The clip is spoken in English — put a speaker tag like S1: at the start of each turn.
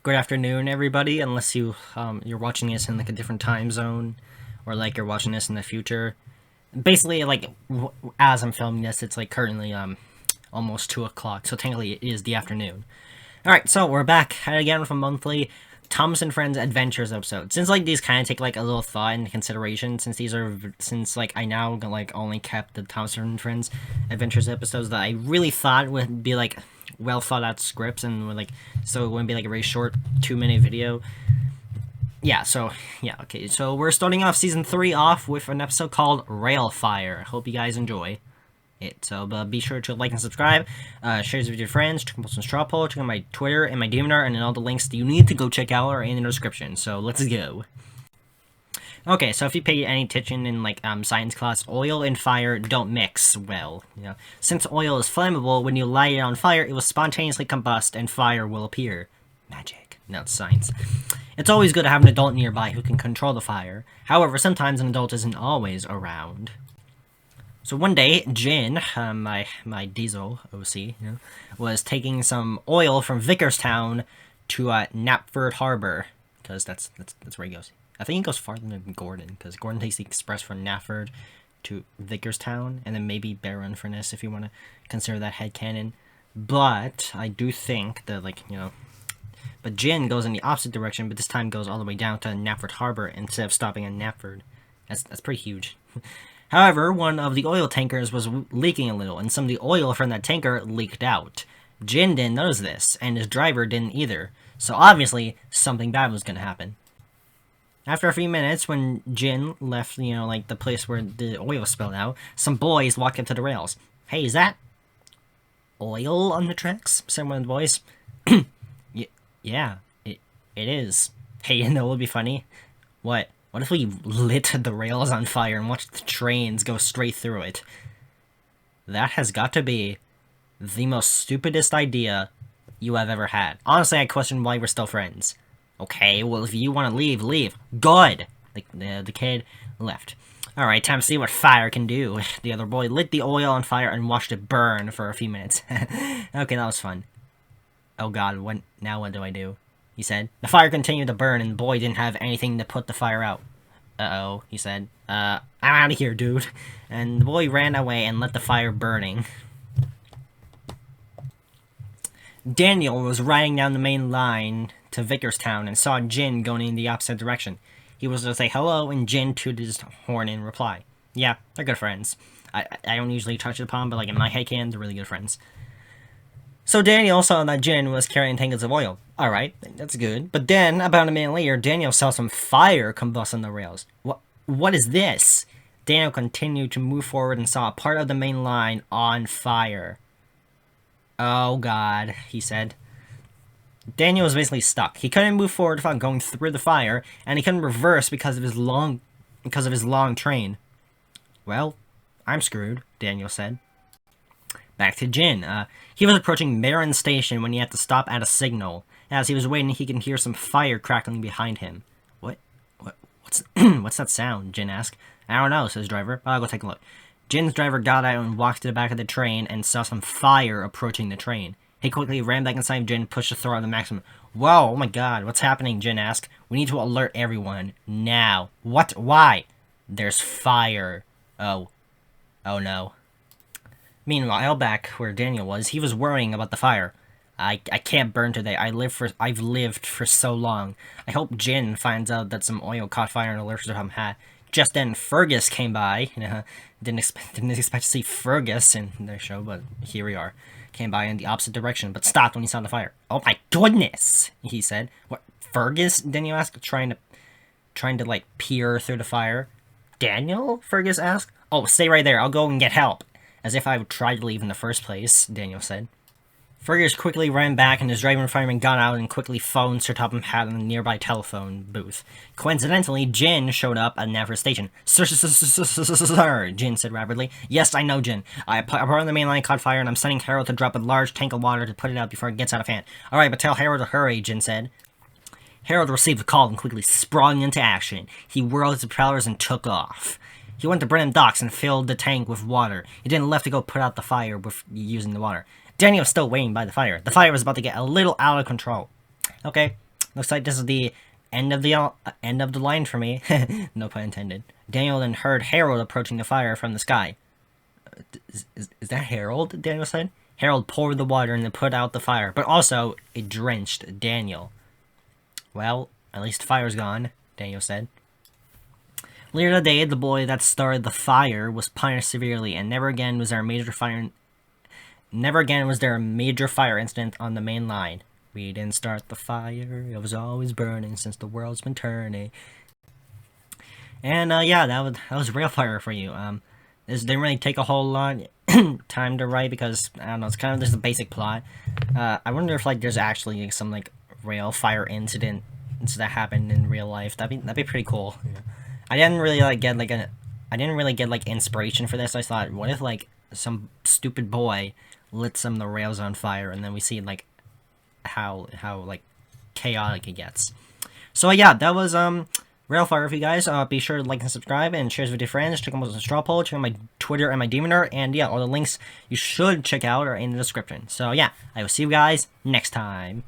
S1: good afternoon, everybody. Unless you're watching this in like a different time zone, or like you're watching this in the future. Basically, like as I'm filming this, it's like currently almost 2 o'clock, so technically it is the afternoon. All right, so we're back again with a monthly Thomas and Friends Adventures episode. Since like these kind of take like a little thought into consideration, since like I now like only kept the Thomas and Friends Adventures episodes that I really thought would be like well thought out scripts and would, like, so it wouldn't be like a very short 2-minute video. Yeah, okay, so we're starting off season 3 off with an episode called Railfire. Hope you guys enjoy it. So be sure to like and subscribe, share this with your friends, check out some straw poll, check out my Twitter and my DMR, and then all the links that you need to go check out are in the description. So let's go. Okay, so if you pay any attention in like science class, oil and fire don't mix well. You know, since oil is flammable, when you light it on fire, it will spontaneously combust and fire will appear. Magic. No, it's science. It's always good to have an adult nearby who can control the fire. However, sometimes an adult isn't always around. So one day, Jin, my diesel OC, you know, was taking some oil from Vickerstown to Knapford Harbor, because that's where he goes. I think he goes farther than Gordon, because Gordon takes the express from Knapford to Vickerstown, and then maybe Barren-Furness if you want to consider that headcanon. But I do think that, like, you know, but Jin goes in the opposite direction, but this time goes all the way down to Knapford Harbor instead of stopping in Knapford. That's pretty huge. However, one of the oil tankers was leaking a little, and some of the oil from that tanker leaked out. Jin didn't notice this, and his driver didn't either, so obviously something bad was going to happen. After a few minutes, when Jin left, you know, like the place where the oil spilled out, some boys walked up to the rails. "Hey, is that oil on the tracks?" said one of the boys. Yeah, it is. Hey, you know what would be funny? What? What if we lit the rails on fire and watched the trains go straight through it? That has got to be the most stupidest idea you have ever had. Honestly, I question why we're still friends. Okay, well, if you want to leave, leave. Good! Like, the kid left. Alright, time to see what fire can do. The other boy lit the oil on fire and watched it burn for a few minutes. Okay, that was fun. Oh god, now what do I do? He said. The fire continued to burn, and the boy didn't have anything to put the fire out. Uh-oh, he said. I'm out of here, dude. And the boy ran away and let the fire burning. Daniel was riding down the main line to Vickerstown and saw Jin going in the opposite direction. He was to say hello, and Jin tooted his horn in reply. Yeah, they're good friends. I don't usually touch upon, but like in my headcanon, they're really good friends. So Daniel saw that Jin was carrying tankers of oil. Alright, that's good. But then, about a minute later, Daniel saw some fire combust on the rails. What is this? Daniel continued to move forward and saw a part of the main line on fire. Oh god, he said. Daniel was basically stuck. He couldn't move forward without going through the fire, and he couldn't reverse because of his long train. Well, I'm screwed, Daniel said. Back to Jin. He was approaching Marin Station when he had to stop at a signal. As he was waiting, he could hear some fire crackling behind him. What's that sound? Jin asked. I don't know, says the driver. I'll go take a look. Jin's driver got out and walked to the back of the train and saw some fire approaching the train. He quickly ran back inside Jin and pushed the throttle to the maximum. Whoa, oh my god, what's happening? Jin asked. We need to alert everyone. Now. What? Why? There's fire. Oh no. Meanwhile, back where Daniel was, he was worrying about the fire. I can't burn today. I've lived for so long. I hope Jin finds out that some oil caught fire and alerts him. Just then, Fergus came by. Didn't expect to see Fergus in their show, but here we are. Came by in the opposite direction, but stopped when he saw the fire. Oh my goodness, he said. What, Fergus? Daniel asked, trying to like peer through the fire. Daniel? Fergus asked. Oh, stay right there. I'll go and get help. As if I would try to leave in the first place, Daniel said. Fergus quickly ran back, and his driver and fireman got out and quickly phoned Sir Topham Hatt in the nearby telephone booth. Coincidentally, Jin showed up at Knapford Station. Sir, Jin said rapidly. Yes, I know, Jin. A part of the main line caught fire, and I'm sending Harold to drop a large tank of water to put it out before it gets out of hand. Alright, but tell Harold to hurry, Jin said. Harold received the call and quickly sprung into action. He whirled his propellers and took off. He went to Brenham Docks and filled the tank with water. He then left to go put out the fire with using the water. Danny was still waiting by the fire. The fire was about to get a little out of control. Okay, Looks like this is the end of the line for me. No pun intended. Daniel then heard Harold approaching the fire from the sky. Is that Harold? Daniel said. Harold poured the water and then put out the fire, but also it drenched Daniel. Well, at least the fire's gone, Daniel said. Later that day, the boy that started the fire was punished severely, and never again was there a major fire incident on the main line. We didn't start the fire, it was always burning since the world's been turning. And yeah, that was Railfire for you. This didn't really take a whole lot time to write because I don't know, it's kind of just a basic plot. I wonder if like there's actually like, some like Railfire incidents that happened in real life. That'd be pretty cool. Yeah. I didn't really get inspiration for this. I thought, what if like some stupid boy lit some of the rails on fire, and then we see like how like chaotic it gets. So yeah, that was Railfire for you guys. Be sure to like and subscribe and share this with your friends. Check out my straw poll, check out my Twitter and my Demoner, and yeah, all the links you should check out are in the description. So yeah, I will see you guys next time.